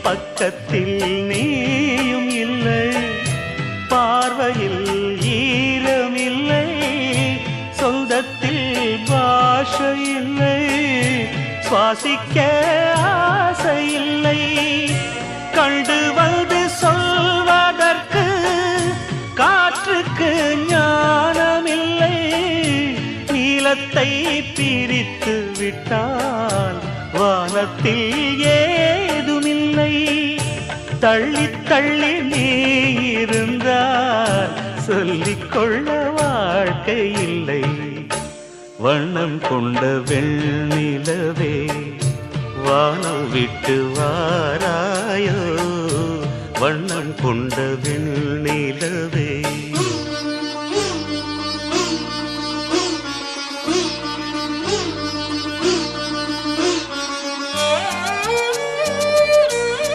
பக்கத்தில் நீயும் இல்லை, பார்வையில் ஈரமில்லை, சொந்தத்தில் பாஷை இல்லை, சுவாசிக்க ஆசையில்லை, கண்டு வந்து சொல்வதற்கு காற்றுக்கு ஞானமில்லை, நீலத்தை பிரித்து விட்டால் வானத்தில் ஏதுமில்லை, தள்ளி தள்ளி நீ இருந்தால் சொல்லிக்கொள்ள வாழ்க்கை இல்லை. வண்ணம் கொண்ட வெண்ணிலவே வானம் விட்டு வாராயோ, வண்ணம் கொண்ட வெண்ணிலவே.